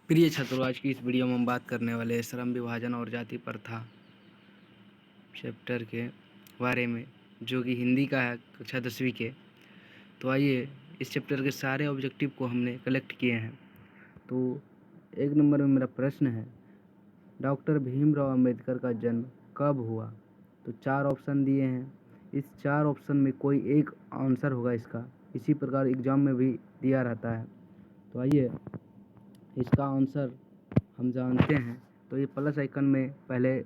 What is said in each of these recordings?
प्रिय छात्रों, आज की इस वीडियो में हम बात करने वाले हैं श्रम विभाजन और जाति प्रथा चैप्टर के बारे में, जो कि हिंदी का है कक्षा 10वीं के। तो आइए, इस चैप्टर के सारे ऑब्जेक्टिव को हमने कलेक्ट किए हैं। तो एक नंबर में मेरा प्रश्न है, डॉक्टर भीमराव अंबेडकर का जन्म कब हुआ? तो 4 ऑप्शन दिए हैं। इस 4 ऑप्शन में कोई एक आंसर होगा इसका। इसी प्रकार एग्जाम में भी दिया रहता है। तो आइए, इसका आंसर हम जानते हैं। तो ये प्लस आइकन में पहले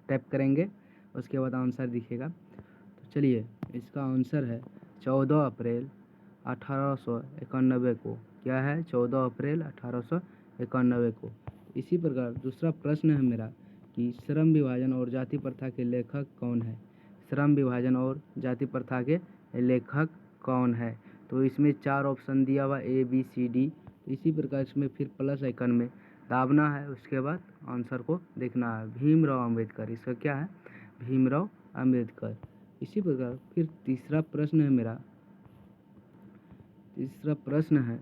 टैप करेंगे, उसके बाद आंसर दिखेगा। तो चलिए, इसका आंसर है 14 अप्रैल 1891 को। क्या है? 14 अप्रैल 1891 को। इसी प्रकार दूसरा प्रश्न है मेरा कि श्रम विभाजन और जाति प्रथा के लेखक कौन है? श्रम विभाजन और जाति प्रथा के लेखक कौन है? तो इसमें 4 ऑप्शन दिया हुआ ए बी सी डी। इसी प्रकार इसमें फिर प्लस आइकन में दाबना है, उसके बाद आंसर को देखना है। भीमराव अंबेडकर, इसका क्या है? भीमराव अंबेडकर। इसी प्रकार फिर तीसरा प्रश्न है मेरा। तीसरा प्रश्न है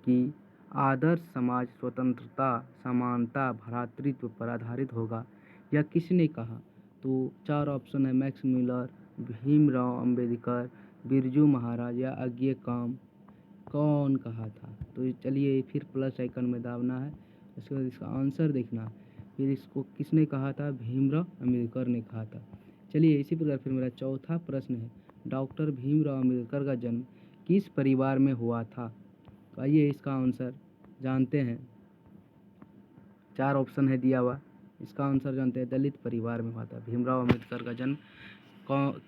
कि आदर्श समाज स्वतंत्रता, समानता, भ्रातृत्व पर आधारित होगा, यह किसने कहा? तो 4 ऑप्शन है, मैक्स मिलर, भीमराव अंबेडकर, बिरजू महाराज या अज्ञे काम। कौन कहा था? तो चलिए, फिर प्लस आइकन में दाबना है, उसके बाद इसका आंसर देखना है। फिर इसको किसने कहा था? भीमराव अंबेडकर ने कहा था। चलिए, इसी प्रकार फिर मेरा चौथा प्रश्न है, डॉक्टर भीमराव अंबेडकर का जन्म किस परिवार में हुआ था? तो आइए, इसका आंसर जानते हैं। 4 ऑप्शन है दिया हुआ, इसका आंसर जानते हैं। दलित परिवार में हुआ था। भीमराव अंबेडकर का जन्म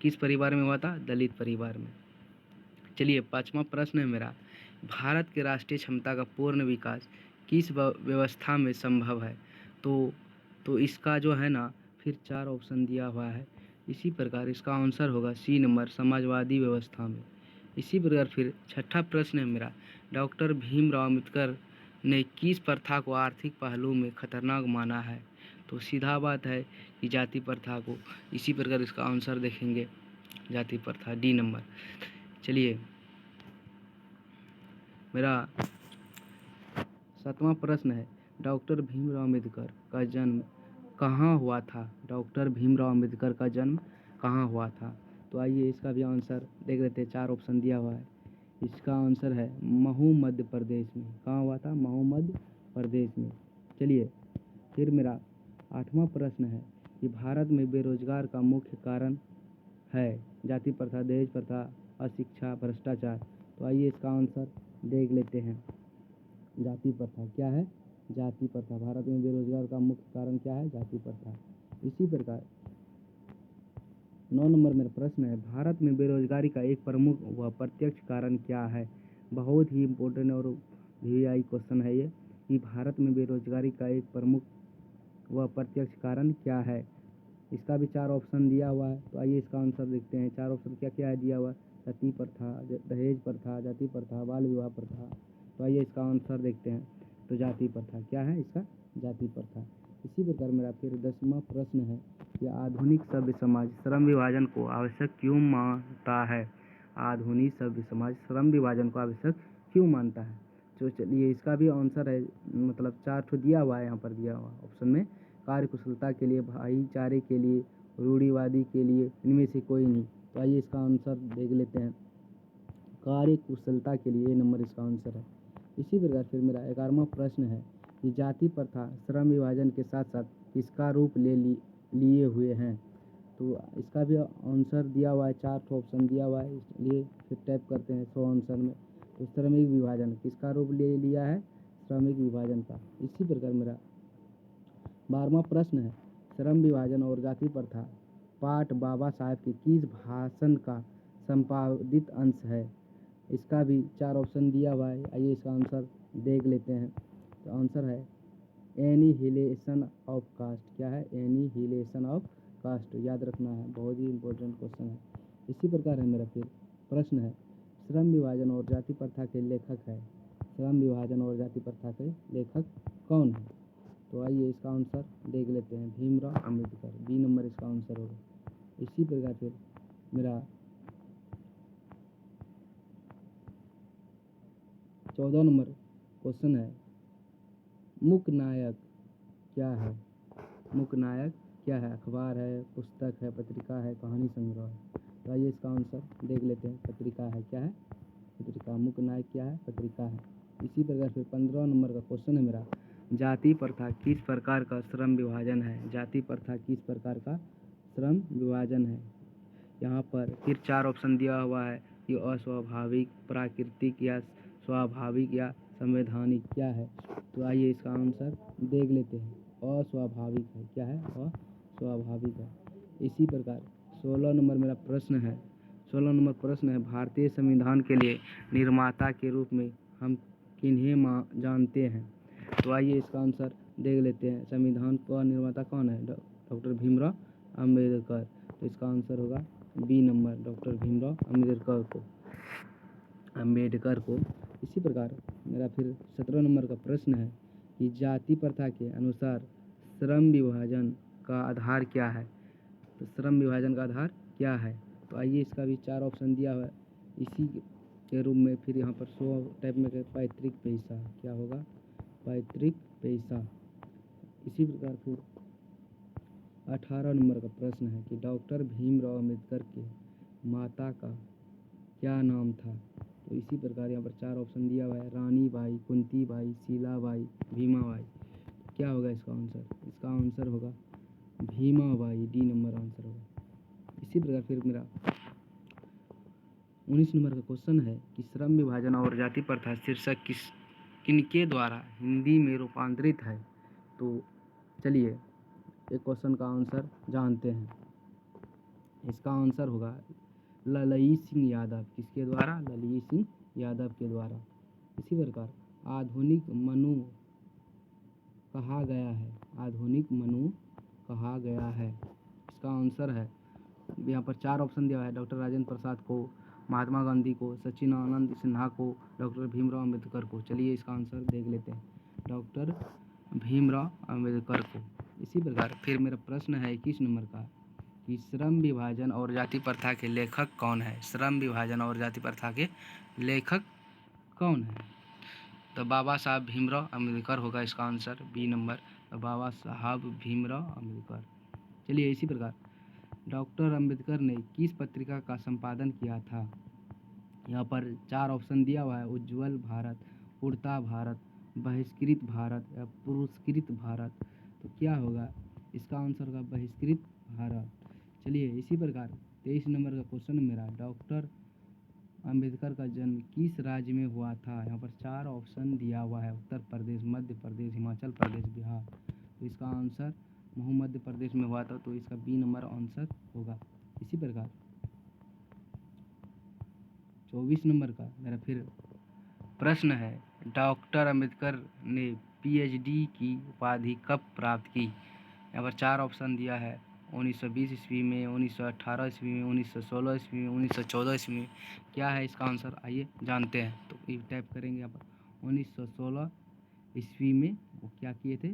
किस परिवार में हुआ था? दलित परिवार में। चलिए, पांचवा प्रश्न है मेरा, भारत के राष्ट्रीय क्षमता का पूर्ण विकास किस व्यवस्था में संभव है? तो इसका जो है ना, फिर 4 ऑप्शन दिया हुआ है। इसी प्रकार इसका आंसर होगा सी नंबर, समाजवादी व्यवस्था में। इसी प्रकार फिर छठा प्रश्न है मेरा, डॉक्टर भीमराव अम्बेडकर ने किस प्रथा को आर्थिक पहलू में खतरनाक माना है? तो सीधा बात है कि जाति प्रथा को। इसी प्रकार इसका आंसर देखेंगे, जाति प्रथा, डी नंबर। चलिए, मेरा 7वां प्रश्न है, डॉक्टर भीमराव अम्बेडकर का जन्म कहाँ हुआ था? डॉक्टर भीमराव अम्बेडकर का जन्म कहाँ हुआ था? तो आइए, इसका भी आंसर देख लेते हैं। 4 ऑप्शन दिया हुआ है। इसका आंसर है महू, मध्य प्रदेश में। कहाँ हुआ था? महू, मध्य प्रदेश में। चलिए, फिर मेरा 8वां प्रश्न है कि भारत में बेरोजगार का मुख्य कारण है जाति प्रथा, दहेज प्रथा, अशिक्षा, भ्रष्टाचार। तो आइए, इसका आंसर देख लेते हैं। जाति प्रथा। क्या है? जाति प्रथा। भारत में बेरोजगार का मुख्य कारण क्या है? जाति प्रथा। इसी प्रकार 9 नंबर मेरा प्रश्न है, भारत में बेरोजगारी का एक प्रमुख व प्रत्यक्ष कारण क्या है? बहुत ही इम्पोर्टेंट और वीआई क्वेश्चन है ये, कि भारत में बेरोजगारी का एक प्रमुख व प्रत्यक्ष कारण क्या है? इसका भी 4 ऑप्शन दिया हुआ है। तो आइए, इसका आंसर देखते हैं। 4 ऑप्शन क्या क्या है दिया हुआ? सती प्रथा, दहेज प्रथा, जाति प्रथा, बाल विवाह प्रथा। तो आइए, इसका आंसर देखते हैं। तो जाति प्रथा। क्या है इसका? जाति प्रथा। इसी प्रकार मेरा फिर 10वां प्रश्न है कि आधुनिक सभ्य समाज श्रम विभाजन को आवश्यक क्यों मानता है? आधुनिक सभ्य समाज श्रम विभाजन को आवश्यक क्यों मानता है? तो चलिए, इसका भी आंसर है, मतलब 4 ठो दिया हुआ है यहाँ पर दिया हुआ ऑप्शन में। कार्यकुशलता के लिए, भाईचारे के लिए, रूढ़िवादी के लिए, इनमें से कोई नहीं। तो आइए, इसका आंसर देख लेते हैं। कार्यकुशलता के लिए, ये नंबर इसका आंसर है। इसी प्रकार फिर मेरा 11वां प्रश्न है कि जाति प्रथा श्रम विभाजन के साथ साथ किसका रूप लिए हुए हैं? तो इसका भी आंसर दिया हुआ है। 4 ठो ऑप्शन दिया हुआ है, इसलिए फिर टाइप करते हैं 100 आंसर में। तो श्रमिक विभाजन किसका रूप ले लिया है? श्रमिक विभाजन का। इसी प्रकार मेरा 12वां प्रश्न है, श्रम विभाजन और जाति प्रथा पाठ बाबा साहेब के किस भाषण का संपादित अंश है? इसका भी 4 ऑप्शन दिया हुआ है। आइए, इसका आंसर देख लेते हैं। तो आंसर है एनिहिलेशन ऑफ कास्ट। क्या है? Annihilation of caste. याद रखना है, बहुत ही इंपॉर्टेंट क्वेश्चन है। इसी प्रकार है मेरा फिर प्रश्न है, श्रम विभाजन और जाति प्रथा के लेखक है। श्रम विभाजन और जाति प्रथा के लेखक कौन है? तो आइए, इसका आंसर देख लेते हैं। भीमराव अम्बेडकर, बी नंबर इसका आंसर होगा। इसी प्रकार फिर मेरा 14 नंबर क्वेश्चन है मुख्य नायक क्या है? मुख्य नायक क्या है? अखबार है, पुस्तक है, पत्रिका है, कहानी संग्रह है। तो आइए इसका आंसर देख लेते हैं। पत्रिका है। क्या है? पत्रिका। मुख्य नायक क्या है? पत्रिका है। इसी प्रकार फिर 15 नंबर का क्वेश्चन है मेरा, जाति प्रथा किस प्रकार का श्रम विभाजन है? जाति प्रथा किस प्रकार का श्रम विभाजन है? यहाँ पर फिर 4 ऑप्शन दिया हुआ है कि अस्वाभाविक, प्राकृतिक या स्वाभाविक या संवैधानिक। क्या है? तो आइए इसका आंसर देख लेते हैं। अस्वाभाविक है। क्या है? अस्वाभाविक है। इसी प्रकार 16 नंबर मेरा प्रश्न है। 16 नंबर प्रश्न है, भारतीय संविधान के लिए निर्माता के रूप में हम किन्हें जानते हैं? तो आइए इसका आंसर देख लेते हैं। संविधान का निर्माता कौन है? डॉक्टर भीमराव अम्बेडकर। तो इसका आंसर होगा B number, doctor Bhimrao Ambedkar को। इसी प्रकार मेरा फिर 17 नंबर का प्रश्न है कि जाति प्रथा के अनुसार श्रम विभाजन का आधार क्या है? तो श्रम विभाजन का आधार क्या है? तो आइए इसका भी 4 ऑप्शन दिया हुआ है इसी के रूप में। फिर यहाँ पर 100 टाइप में पैतृक पैसा। क्या होगा? पैतृक पैसा। इसी प्रकार फिर 18 नंबर का प्रश्न है कि डॉक्टर भीमराव अम्बेडकर के माता का क्या नाम था? तो इसी प्रकार यहाँ पर 4 ऑप्शन दिया हुआ है, रानी बाई, कुंती बाई, शीला बाई, भीमा बाई। क्या होगा इसका आंसर? इसका आंसर होगा Bhima Bai, D number answer होगा। इसी प्रकार फिर मेरा 19 नंबर का क्वेश्चन है कि श्रम विभाजन और जाति प्रथा शीर्षक किनके द्वारा हिंदी में रूपांतरित है? तो चलिए एक क्वेश्चन का आंसर जानते हैं। इसका आंसर होगा ललई सिंह यादव। किसके द्वारा? ललई सिंह यादव के द्वारा। इसी प्रकार आधुनिक मनु कहा गया है। आधुनिक मनु कहा गया है। इसका आंसर है, यहाँ पर 4 ऑप्शन दिया है, डॉक्टर राजेंद्र प्रसाद को, महात्मा गांधी को, सच्चिदानंद सिन्हा को, डॉक्टर भीमराव अम्बेडकर को। चलिए इसका आंसर देख लेते हैं, डॉक्टर भीमराव अम्बेडकर को। इसी प्रकार फिर मेरा प्रश्न है 21 नंबर का कि श्रम विभाजन और जाति प्रथा के लेखक कौन है? श्रम विभाजन और जाति प्रथा के लेखक कौन है? तो बाबा साहब भीमराव अम्बेडकर होगा इसका आंसर, बी नंबर, तो बाबा साहब भीमराव अम्बेडकर। चलिए इसी प्रकार डॉक्टर अम्बेडकर ने किस पत्रिका का संपादन किया था? यहाँ पर 4 ऑप्शन दिया हुआ है, उज्ज्वल भारत, उड़ता भारत, बहिष्कृत भारत या पुरस्कृत भारत। तो क्या होगा? इसका आंसर होगा बहिष्कृत भारत। चलिए इसी प्रकार 23 नंबर का क्वेश्चन मेरा, डॉक्टर अम्बेडकर का जन्म किस राज्य में हुआ था? यहाँ पर 4 ऑप्शन दिया हुआ है, उत्तर प्रदेश, मध्य प्रदेश, हिमाचल प्रदेश, बिहार। तो इसका आंसर मध्य प्रदेश में हुआ था, तो इसका बी नंबर आंसर होगा। इसी प्रकार 24 नंबर का मेरा फिर प्रश्न है, डॉक्टर अम्बेडकर ने पीएचडी की उपाधि कब प्राप्त की? यहाँ पर 4 ऑप्शन दिया है, 1920 ईस्वी में, 1918 ईस्वी में, 1916 ईस्वी में, 1914 ईस्वी में। क्या है इसका आंसर? आइए जानते हैं। तो ये टाइप करेंगे यहाँ पर 1916 ईस्वी में वो क्या किए थे?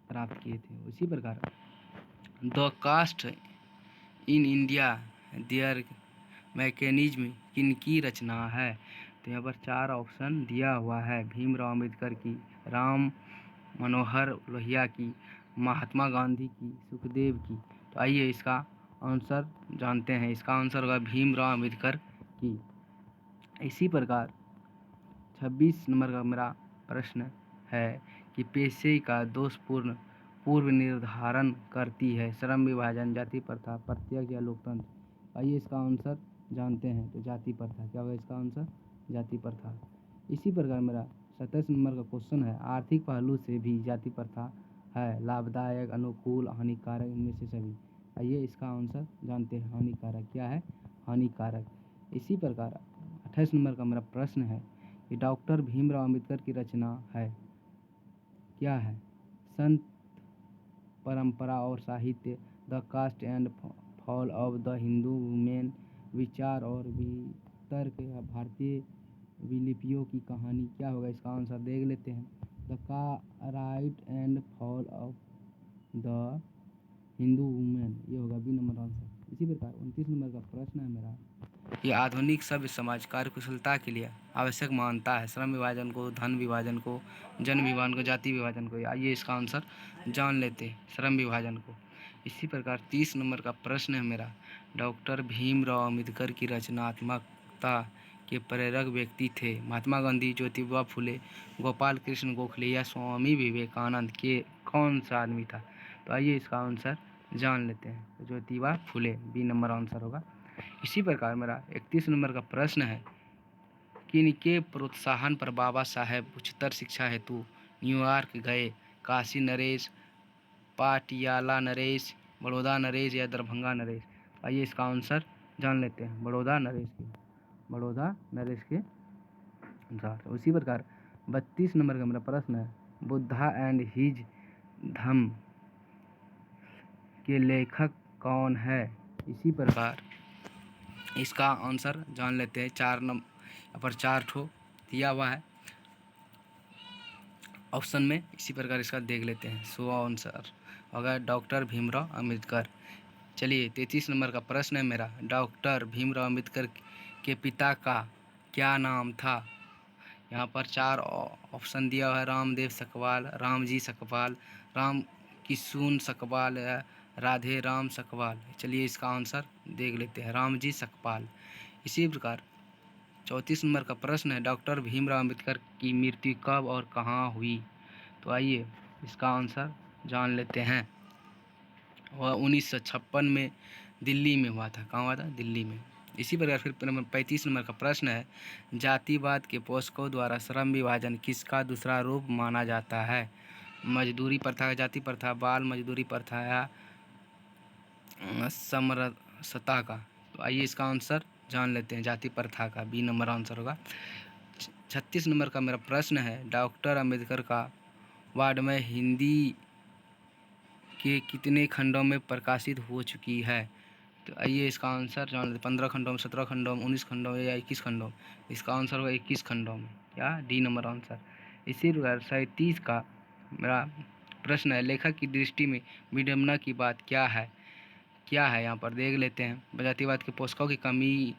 प्राप्त किए थे। उसी प्रकार the caste in India their mechanism किनकी रचना है? तो यहाँ पर 4 ऑप्शन दिया हुआ है, भीमराव अम्बेडकर की, राम मनोहर लोहिया की, महात्मा गांधी की, सुखदेव की। तो आइए इसका आंसर जानते हैं। इसका आंसर होगा भीमराव अम्बेडकर की। इसी प्रकार 26 नंबर का मेरा प्रश्न है कि पेशे का दोषपूर्ण पूर्व निर्धारण करती है श्रम विभाजन, जाति प्रथा, प्रत्यक्ष या लोकतंत्र। आइए इसका आंसर जानते हैं। तो जाति प्रथा। क्या होगा इसका आंसर? जाति प्रथा। इसी प्रकार मेरा 27 नंबर का क्वेश्चन है, आर्थिक पहलू से भी जाति प्रथा है लाभदायक, अनुकूल, हानिकारक, इनमें से सभी। आइए इसका आंसर जानते हैं। हानिकारक। क्या है? हानिकारक। इसी प्रकार 28 नंबर का मेरा प्रश्न है कि डॉक्टर भीमराव अम्बेडकर की रचना है। क्या है? संत परंपरा और साहित्य, the caste and fall of the Hindu women, विचार और वितर्क, भारतीय विलिपियों की कहानी। क्या होगा इसका आंसर? देख लेते हैं। The right and fall of the Hindu women, ये होगा बी नंबर आंसर। इसी प्रकार 29 नंबर का प्रश्न है मेरा, ये आधुनिक सभ्य समाज कार्यकुशलता के लिए आवश्यक मानता है श्रम विभाजन को, धन विभाजन को, जन विभाजन को, जाति विभाजन को। आइए इसका आंसर जान लेते हैं, श्रम विभाजन को। इसी प्रकार 30 नंबर का प्रश्न है मेरा, डॉक्टर भीमराव अम्बेडकर की रचनात्मकता के प्रेरक व्यक्ति थे महात्मा गांधी, ज्योतिबा फुले, गोपाल कृष्ण गोखले या स्वामी विवेकानंद के कौन सा आदमी था? तो आइए इसका आंसर जान लेते हैं, Jyotiba Phule, B number answer होगा। इसी प्रकार मेरा 31 नंबर का प्रश्न है, किनके प्रोत्साहन पर बाबा साहेब उच्चतर शिक्षा हेतु न्यूयॉर्क गए? काशी नरेश, पाटियाला नरेश, बड़ौदा नरेश या दरभंगा नरेश? आइए इसका आंसर जान लेते हैं, बड़ौदा नरेश के अनुसार। उसी प्रकार 32 नंबर का मेरा प्रश्न है, बुद्धा एंड हिज धम्म के लेखक कौन है? इसी प्रकार इसका आंसर जान लेते हैं, 4 नंबर यहाँ पर 4 ठो दिया हुआ है ऑप्शन में। इसी प्रकार इसका देख लेते हैं, सो आंसर होगा डॉक्टर भीमराव अम्बेडकर। चलिए 33 नंबर का प्रश्न है मेरा, डॉक्टर भीमराव अम्बेडकर के पिता का क्या नाम था? यहाँ पर 4 ऑप्शन दिया हुआ है, रामदेव सकपाल, रामजी सकपाल, राम किशुन सकपाल या राधे राम सकपाल। चलिए इसका आंसर देख लेते हैं, रामजी सकपाल। इसी प्रकार 34 नंबर का प्रश्न है, डॉक्टर भीमराव अम्बेडकर की मृत्यु कब और कहाँ हुई? तो आइए इसका आंसर जान लेते हैं, वह 1956 में दिल्ली में हुआ था। कहाँ हुआ था? दिल्ली में। इसी प्रकार फिर 35 नंबर का प्रश्न है, जातिवाद के पोषकों द्वारा श्रम विभाजन किसका दूसरा रूप माना जाता है? मजदूरी प्रथा, जाति प्रथा, बाल मजदूरी प्रथा या समरसता का? तो आइए इसका आंसर जान लेते हैं, जाति प्रथा का, बी नंबर आंसर होगा। 36 नंबर का मेरा प्रश्न है, डॉक्टर अम्बेडकर का वार्ड में हिंदी के कितने खंडों में प्रकाशित हो चुकी है? तो आइए इसका आंसर जान लेते, 15 खंडों में, 17 खंडों में, 19 खंडों में या 21 खंडों में? इसका आंसर होगा 21 खंडों में, या डी नंबर आंसर। इसी प्रकार 37 का मेरा प्रश्न है, लेखक की दृष्टि में विडंबना की बात क्या है? यहाँ पर देख लेते हैं, जातिवाद के पोषकों की कमी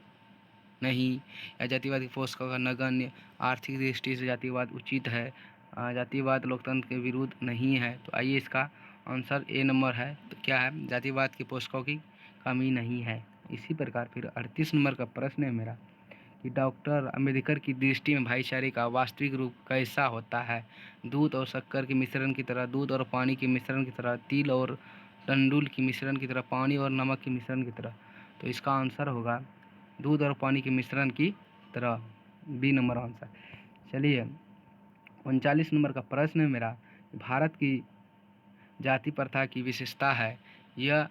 नहीं, या जातिवाद के पोषकों का नगण्य, आर्थिक दृष्टि से जातिवाद उचित है, जातिवाद लोकतंत्र के विरुद्ध नहीं है। तो आइए इसका आंसर ए नंबर है। तो क्या है? जातिवाद के पोषकों की कमी नहीं है। इसी प्रकार फिर 38 नंबर का प्रश्न है मेरा, कि डॉक्टर अम्बेडकर की दृष्टि में भाईचारे का वास्तविक रूप कैसा होता है? दूध और शक्कर के मिश्रण की तरह, दूध और पानी के मिश्रण की तरह, तिल और तंडुल की मिश्रण की तरह, पानी और नमक के मिश्रण की तरह? तो इसका आंसर होगा दूध और पानी के मिश्रण की तरह, बी नंबर आंसर। चलिए 39 नंबर का प्रश्न है मेरा, भारत की जाति प्रथा की विशेषता है, यह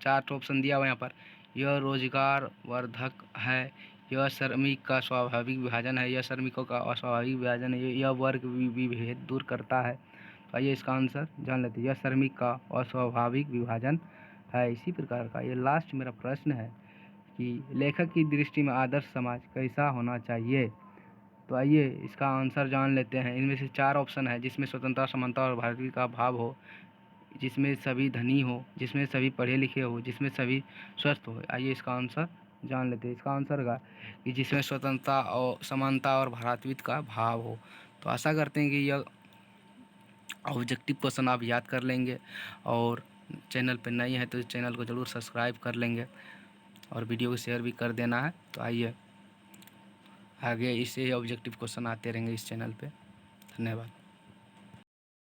4 ऑप्शन दिया हुआ यहाँ पर, यह रोजगार वर्धक है, यह श्रमिक का स्वाभाविक विभाजन है, यह श्रमिकों का अस्वाभाविक विभाजन है, यह वर्ग विभेद दूर करता है। तो आइए इसका आंसर जान लेते हैं, यह श्रमिक का अस्वाभाविक विभाजन है। इसी प्रकार का ये लास्ट मेरा प्रश्न है, कि लेखक की दृष्टि में आदर्श समाज कैसा होना चाहिए? तो आइए इसका आंसर जान लेते हैं। इनमें से 4 ऑप्शन है, जिसमें स्वतंत्रता, समानता और भारतीय का भाव हो, जिसमें सभी धनी हो, जिसमें सभी पढ़े लिखे हो, जिसमें सभी स्वस्थ हो। आइए इसका आंसर जान लेते हैं। इसका आंसर होगा कि जिसमें स्वतंत्रता और समानता और भारतविद का भाव हो। तो आशा करते हैं कि यह ऑब्जेक्टिव क्वेश्चन आप याद कर लेंगे, और चैनल पर नए हैं तो इस चैनल को ज़रूर सब्सक्राइब कर लेंगे, और वीडियो को शेयर भी कर देना है। तो आइए आगे इसे ऑब्जेक्टिव क्वेश्चन आते रहेंगे इस चैनल पे। धन्यवाद।